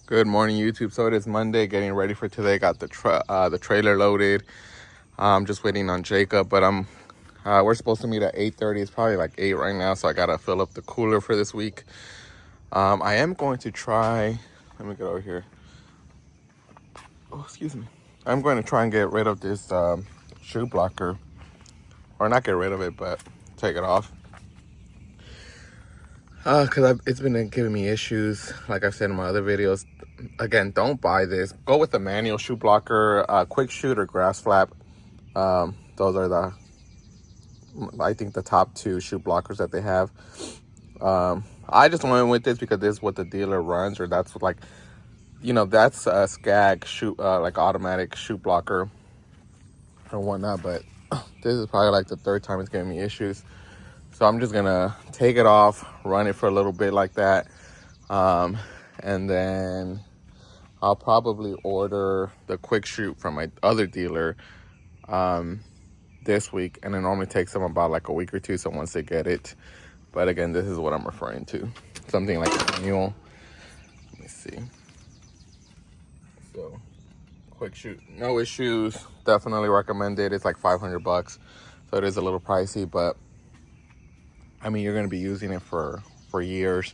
Good morning, YouTube. So it is Monday, getting ready for today. Got the trailer loaded. I'm just waiting on Jacob, but we're supposed to meet at 8:30. It's probably like 8 right now, so I gotta fill up the cooler for this week. I am going to try. Let me get over here. Oh, excuse me. I'm going to try and get rid of this shoe blocker, or not get rid of it, but take it off. Because it's been giving me issues, like I've said in my other videos. Again, don't buy this. Go with the manual shoe blocker, quick shoot or grass flap. Those are I think the top two shoe blockers that they have. I just went with this because this is what the dealer runs, or that's what, that's a SCAG shoe, like automatic shoe blocker or whatnot. But this is probably like the third time it's giving me issues. So I'm just gonna take it off, run it for a little bit like that. And then I'll probably order the quick shoot from my other dealer this week, and it normally takes them about like a week or two. So once they get it, but again, this is what I'm referring to, something like a manual. Let me see. So quick shoot, no issues. Definitely recommend it. It's like $500, so it is a little pricey, but I mean, you're gonna be using it for years.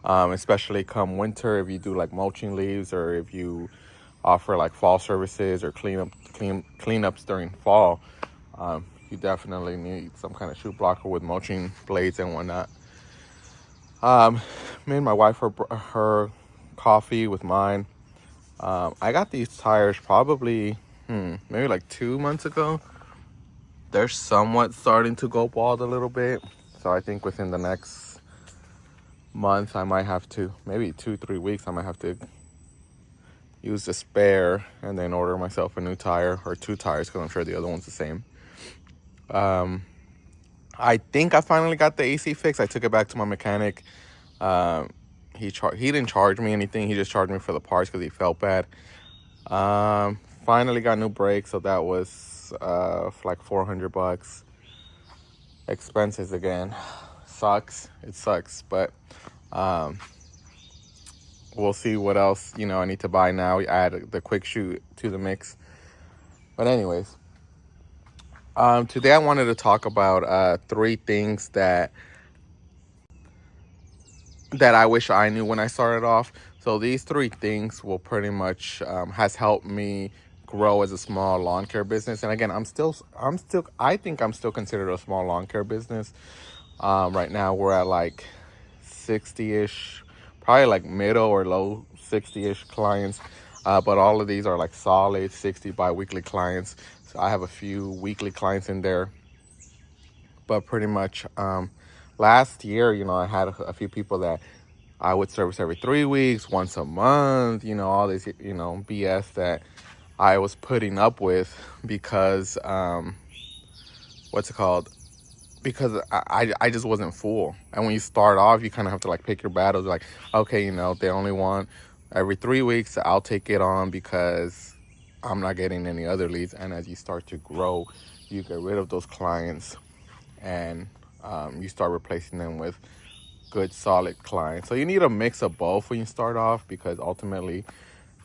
Especially come winter, if you do like mulching leaves, or if you offer like fall services or cleanups during fall, you definitely need some kind of shoe blocker with mulching blades and whatnot. Me and my wife her coffee with mine. I got these tires probably maybe like 2 months ago. They're somewhat starting to go bald a little bit, so I think within the next month I might have to, maybe 2-3 weeks, I might have to use the spare and then order myself a new tire, or 2 tires, because I'm sure the other one's the same. I think I finally got the AC fixed. I took it back to my mechanic. He didn't charge me anything. He just charged me for the parts because he felt bad. Finally got new brakes, so that was like $400. Expenses again. Sucks. It sucks, but we'll see what else I need to buy now. Add the quick shoot to the mix. But anyways, today I wanted to talk about 3 things that I wish I knew when I started off. So these 3 things will pretty much has helped me grow as a small lawn care business. And again, I think I'm still considered a small lawn care business. Right now we're at like 60-ish, probably like middle or low 60-ish clients. But all of these are like solid 60 bi-weekly clients. So I have a few weekly clients in there. But pretty much last year, I had a few people that I would service every 3 weeks, once a month, all this, BS that I was putting up with because, what's it called? Because I just wasn't full. And when you start off, you kind of have to like pick your battles. Like, okay, they only want every 3 weeks. I'll take it on because I'm not getting any other leads. And as you start to grow, you get rid of those clients, and you start replacing them with good solid clients. So you need a mix of both when you start off, because ultimately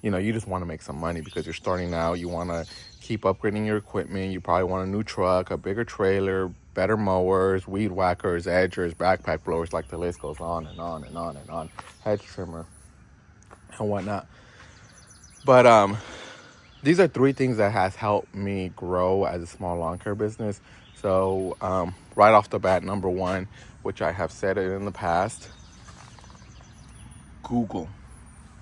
you just want to make some money because you're starting out. You want to keep upgrading your equipment. You probably want a new truck, a bigger trailer, better mowers, weed whackers, edgers, backpack blowers, like the list goes on and on and on and on, hedge trimmer and whatnot. But these are 3 things that has helped me grow as a small lawn care business. So right off the bat, number 1, which I have said it in the past, Google.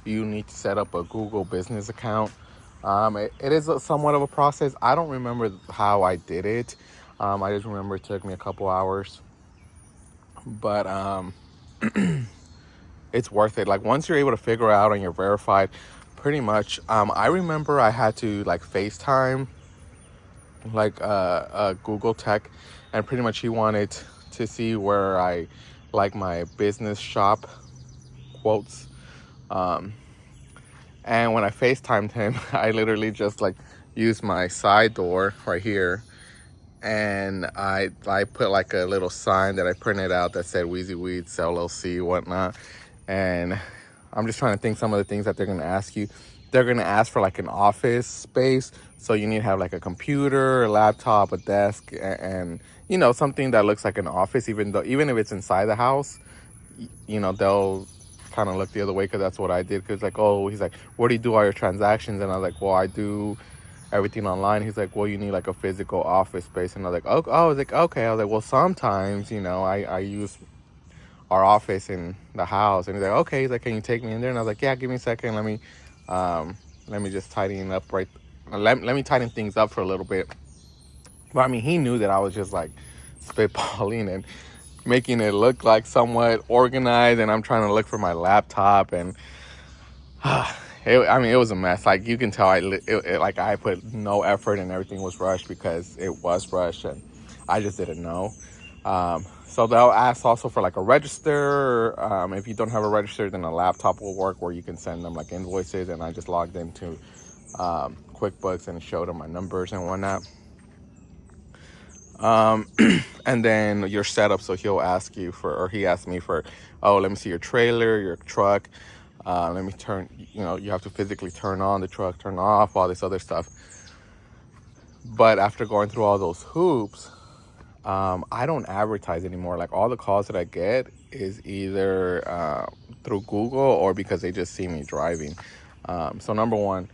You need to set up a Google business account. It is somewhat of a process. I don't remember how I did it. I just remember it took me a couple hours. But it's worth it. Like, once you're able to figure out and you're verified, pretty much, I remember I had to like FaceTime like Google Tech, and pretty much he wanted to see where I like my business shop quotes. And when I FaceTimed him, I literally just like used my side door right here, and I put like a little sign that I printed out that said Wheezy Weeds LLC, whatnot. And I'm just trying to think some of the things that they're going to ask you. They're going to ask for like an office space. So you need to have like a computer, a laptop, a desk, and something that looks like an office, even if it's inside the house, they'll kind of look the other way, because that's what I did. Because like, oh, he's like, where do you do all your transactions? And I was like, well, I do everything online. He's like, well, you need like a physical office space. And I was like, oh, I was like, okay. I was like, well, sometimes, I use our office in the house. And he's like, okay. He's like, can you take me in there? And I was like, yeah, give me a second. Let me just tidying up let me tighten things up for a little bit. But I mean, he knew that I was just like spitballing and making it look like somewhat organized, and I'm trying to look for my laptop, and it was a mess. Like, you can tell like I put no effort and everything was rushed, because it was rushed and I just didn't know. So they'll ask also for like a register. If you don't have a register, then a laptop will work, where you can send them like invoices, and I just logged into QuickBooks and showed them my numbers and whatnot. And then your setup. So he asked me for, oh, let me see your trailer, your truck. Let me turn, you have to physically turn on the truck, turn off, all this other stuff. But after going through all those hoops, I don't advertise anymore. Like, all the calls that I get is either through Google or because they just see me driving. So number one,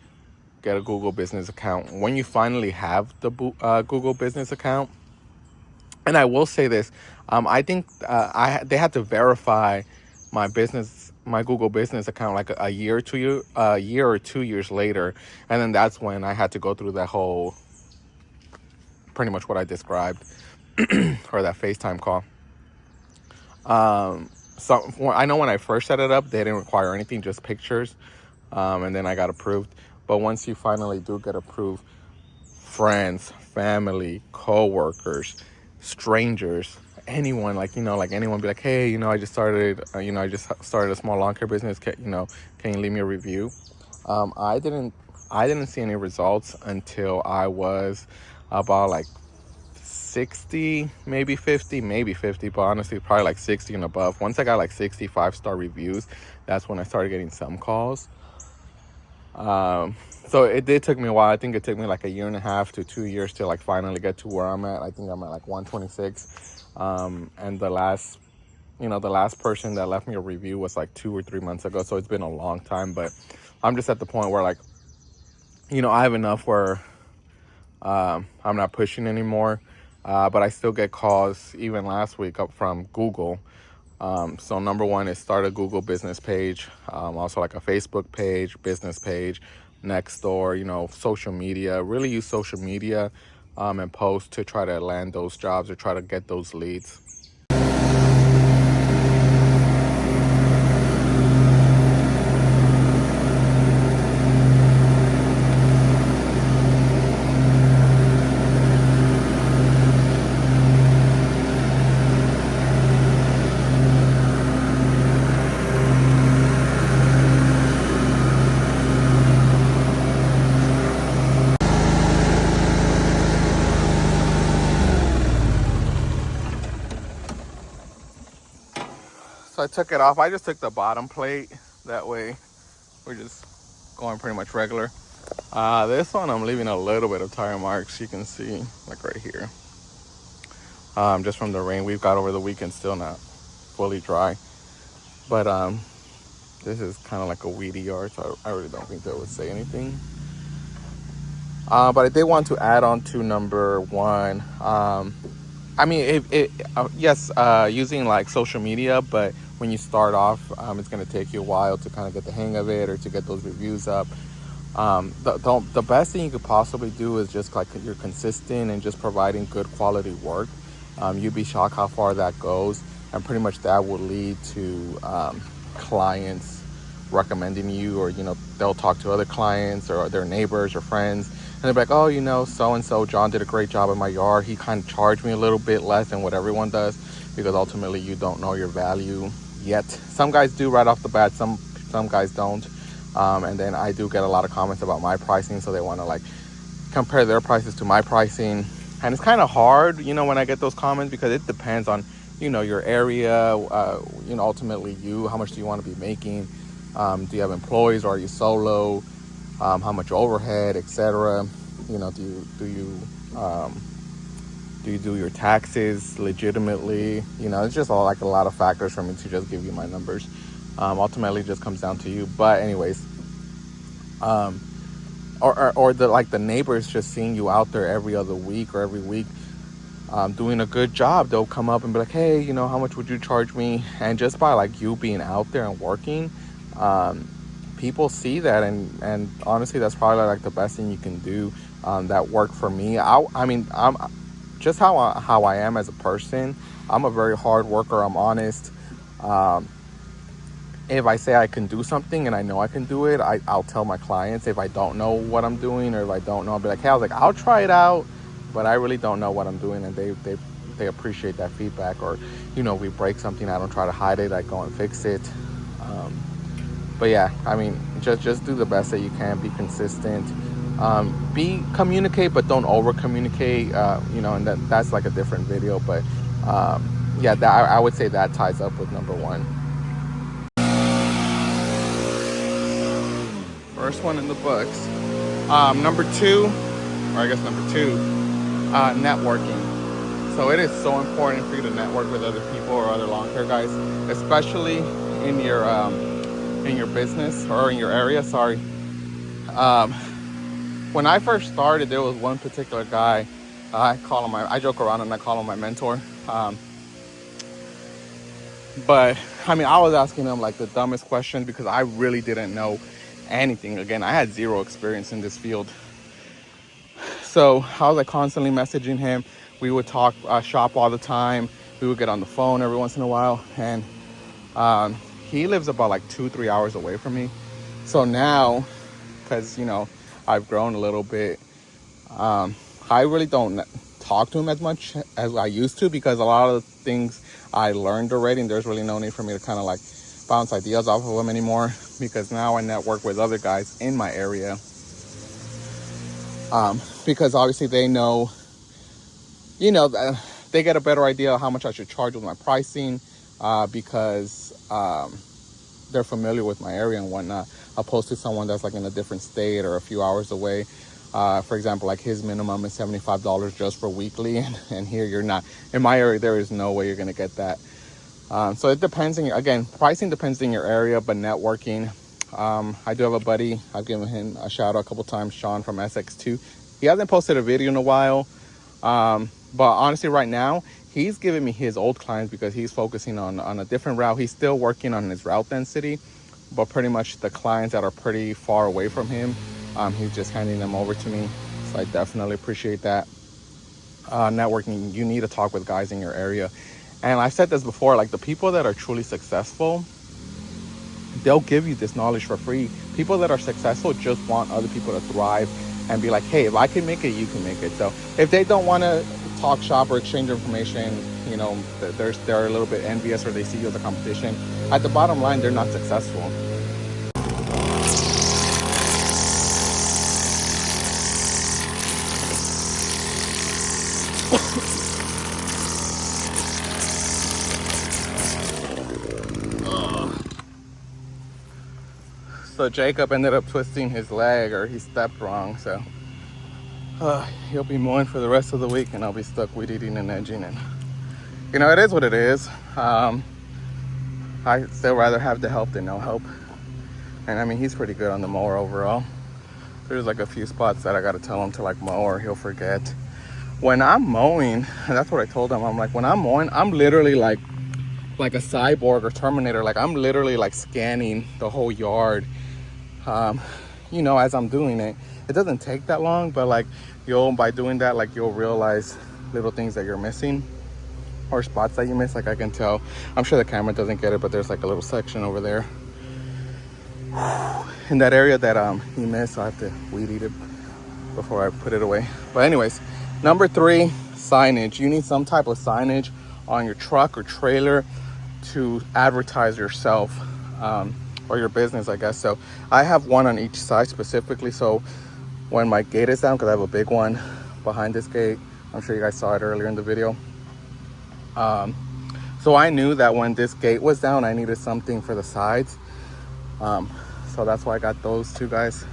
get a Google business account. When you finally have the Google business account, and I will say this, I think they had to verify my Google business account like a year or 2 years later, and then that's when I had to go through that whole, pretty much what I described, or that FaceTime call. So I know when I first set it up, they didn't require anything, just pictures, and then I got approved. But once you finally do get approved, friends, family, co-workers, strangers, anyone, like anyone be like, hey, I just started a small lawn care business. Can you leave me a review? I didn't see any results until I was about like 60, maybe 50, but honestly probably like 60 and above. Once I got like 65-star reviews, that's when I started getting some calls. So it did take me a while. I think it took me like 1.5 to 2 years to like finally get to where I'm at. I think I'm at like 126. And the last person that left me a review was like 2 or 3 months ago. So it's been a long time, but I'm just at the point where like, I have enough where, I'm not pushing anymore. But I still get calls, even last week, up from Google. So number one is start a Google business page, also like a Facebook page, business page, Nextdoor, social media. Really use social media and post to try to land those jobs or try to get those leads. So I took it off. I just took the bottom plate. That way we're just going pretty much regular. This one I'm leaving a little bit of tire marks. You can see like right here. Just from the rain we've got over the weekend, still not fully dry. But this is kind of like a weedy yard, so I really don't think they would say anything. But I did want to add on to number one. I mean, yes, using like social media, but when you start off, it's going to take you a while to kind of get the hang of it or to get those reviews up. The best thing you could possibly do is just like you're consistent and just providing good quality work. You'd be shocked how far that goes, and pretty much that will lead to clients recommending you, or they'll talk to other clients or their neighbors or friends, and they'll be like, oh, so-and-so John did a great job in my yard. He kind of charged me a little bit less than what everyone does, because ultimately you don't know your value yet. Some guys do right off the bat, some guys don't. And then I do get a lot of comments about my pricing, so they want to like compare their prices to my pricing. And it's kind of hard, when I get those comments, because it depends on, your area, ultimately how much do you want to be making. Do you have employees, or are you solo? How much overhead, etc. You know, do you do your taxes legitimately? You know, it's just all like a lot of factors for me to just give you my numbers. Ultimately, it just comes down to you. But anyways, or the like the neighbors just seeing you out there every other week or every week, doing a good job. They'll come up and be like, hey, you know, how much would you charge me? And just by like you being out there and working, people see that, and honestly, that's probably like the best thing you can do. That worked for me. I mean, I'm just how I am as a person. I'm a very hard worker. I'm honest. If I say I can do something and I know I can do it, I'll tell my clients. If I don't know what I'm doing, or if I don't know, I'll be like, hey, I'll try it out, but I really don't know what I'm doing, and they appreciate that feedback. Or, you know, we break something, I don't try to hide it. I go and fix it. But yeah, I mean, just do the best that you can. Be consistent. Communicate, but don't over communicate. You know, and that's like a different video. But yeah, I would say that ties up with number one. First one in the books. Number two, or I guess number two, networking. So it is so important for you to network with other people or other lawn care guys, especially in your business or in your area. Sorry. When I first started, there was one particular guy. I joke around and I call him my mentor. But I mean, I was asking him like the dumbest question because I really didn't know anything. Again, I had zero experience in this field. So I was like constantly messaging him. We would talk shop all the time. We would get on the phone every once in a while. And he lives about like 2-3 hours away from me. So now, because, you know, I've grown a little bit, I really don't talk to him as much as I used to, because a lot of the things I learned already, and there's really no need for me to kind of like bounce ideas off of him anymore, because now I network with other guys in my area. Because obviously they know, you know, they get a better idea of how much I should charge with my pricing, because they're familiar with my area and whatnot, opposed to someone that's like in a different state or a few hours away. For example, like his minimum is $75 just for weekly, and here you're not. In my area, there is no way you're going to get that. So it depends again, pricing depends in your area, but networking. I do have a buddy, I've given him a shout out a couple times, Sean from SX2. He hasn't posted a video in a while. But honestly, right now, he's giving me his old clients because he's focusing on a different route. He's still working on his route density, but pretty much the clients that are pretty far away from him, he's just handing them over to me. So I definitely appreciate that. Networking, you need to talk with guys in your area. And I've said this before, like the people that are truly successful, they'll give you this knowledge for free. People that are successful just want other people to thrive and be like, hey, if I can make it, you can make it. So if they don't want to talk shop or exchange information, you know, they're a little bit envious, or they see you as a competition. At the bottom line, they're not successful. So Jacob ended up twisting his leg, or he stepped wrong. So he'll be mowing for the rest of the week, and I'll be stuck weed eating and edging. And you know, it is what it is. I still rather have the help than no help. And I mean, he's pretty good on the mower overall. There's like a few spots that I gotta tell him to like mow, or he'll forget. When I'm mowing, and that's what I told him, I'm like, when I'm mowing, I'm literally like a cyborg or Terminator. Like I'm literally like scanning the whole yard. You know, as I'm doing it, it doesn't take that long, but like by doing that, like you'll realize little things that you're missing, or spots that you miss. Like I can tell, I'm sure the camera doesn't get it, but there's like a little section over there in that area that you missed. So I have to weed eat it before I put it away. But anyways, number 3, signage. You need some type of signage on your truck or trailer to advertise yourself, or your business, I guess. So I have one on each side specifically, so when my gate is down, because I have a big one behind this gate, I'm sure you guys saw it earlier in the video. So I knew that when this gate was down, I needed something for the sides. So that's why I got those two guys,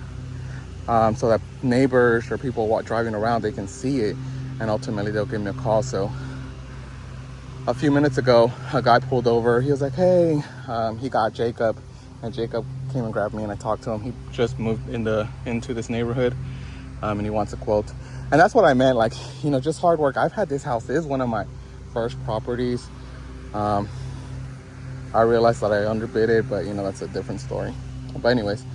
so that neighbors or people driving around, they can see it, and ultimately they'll give me a call. So a few minutes ago, a guy pulled over. He was like, hey, he got Jacob, and Jacob came and grabbed me, and I talked to him. He just moved into this neighborhood, and he wants a quote. And that's what I meant, like, just hard work. I've had this house. This is one of my first properties. I realized that I underbid it, but that's a different story. But anyways,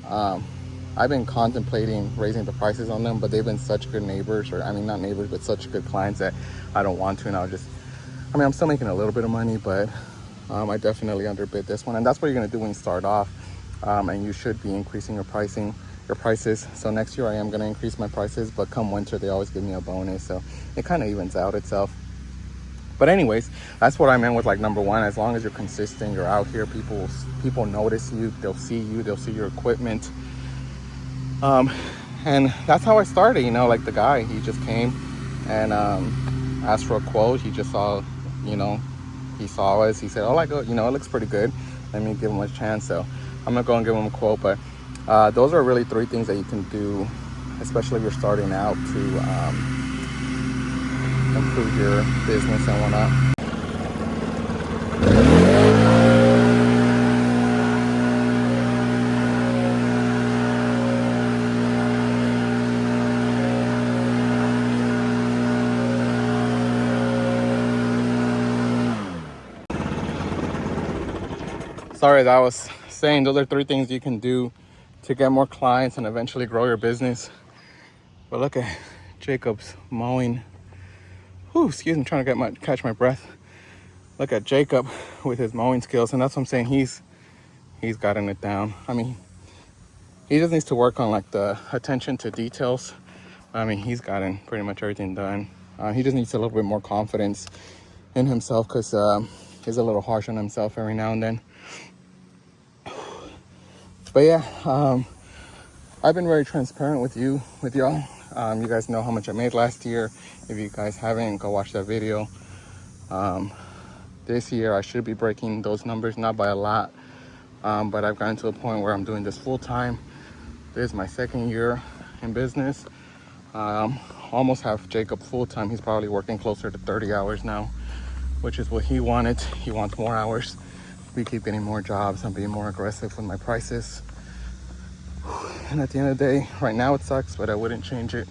I've been contemplating raising the prices on them, but they've been such good neighbors, or I mean, not neighbors, but such good clients, that I don't want to. And I'm still making a little bit of money, but I definitely underbid this one. And that's what you're gonna do when you start off. And you should be increasing your prices. So next year I am gonna increase my prices, but come winter, they always give me a bonus. So it kind of evens out itself. But anyways, that's what I meant with, like, number one, as long as you're consistent, you're out here, people notice you, they'll see you, they'll see your equipment. And that's how I started, like the guy, he just came and asked for a quote. He just saw, he saw us, he said, oh, like, it looks pretty good, let me give him a chance. So I'm gonna go and give him a quote. But those are really three things that you can do, especially if you're starting out, to improve your business and whatnot. Sorry, that was saying those are three things you can do to get more clients and eventually grow your business. But look at Jacob's mowing. Whew, excuse me, I'm trying to catch my breath. Look at Jacob with his mowing skills, and that's what I'm saying. He's gotten it down. I mean, he just needs to work on, like, the attention to details. I mean, he's gotten pretty much everything done. He just needs a little bit more confidence in himself, because he's a little harsh on himself every now and then. But yeah, I've been very transparent with y'all. You guys know how much I made last year. If you guys haven't, go watch that video. This year I should be breaking those numbers, not by a lot, but I've gotten to a point where I'm doing this full time. This is my second year in business. Almost have Jacob full time. He's probably working closer to 30 hours now, which is what he wanted. He wants more hours. We keep getting more jobs. I'm being more aggressive with my prices. And at the end of the day, right now it sucks, but I wouldn't change it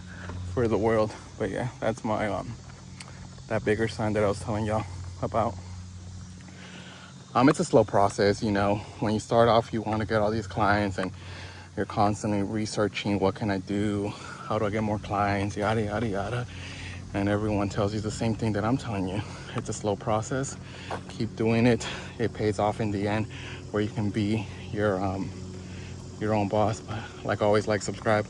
for the world. But yeah, that's my that bigger sign that I was telling y'all about. It's a slow process, when you start off, you want to get all these clients, and you're constantly researching, what can I do, how do I get more clients, yada yada yada. And everyone tells you the same thing that I'm telling you. It's a slow process. Keep doing it. It pays off in the end, where you can be your own boss. But like always, like, subscribe.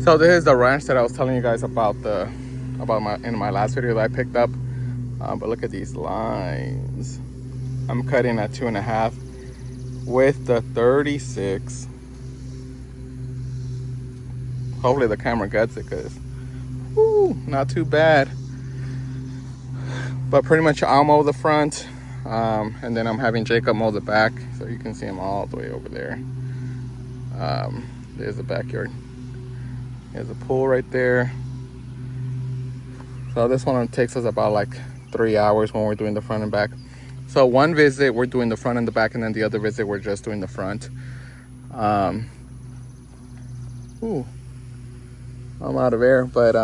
So this is the ranch that I was telling you guys about in my last video that I picked up. But look at these lines. I'm cutting at 2.5 with the 36. Hopefully the camera gets it, because not too bad. But pretty much I'll mow the front, and then I'm having Jacob mow the back, so you can see him all the way over there. There's the backyard. There's a pool right there. So this one takes us about like 3 hours when we're doing the front and back. So one visit we're doing the front and the back, and then the other visit we're just doing the front. I'm out of air, but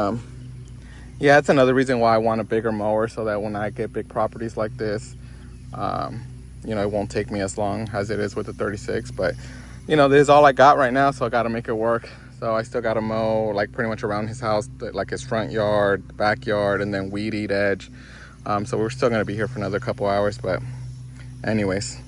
yeah, that's another reason why I want a bigger mower, so that when I get big properties like this, it won't take me as long as it is with the 36. But this is all I got right now, so I got to make it work. So I still got to mow, like, pretty much around his house, like his front yard, backyard, and then weed eat edge. So we're still going to be here for another couple hours. But anyways,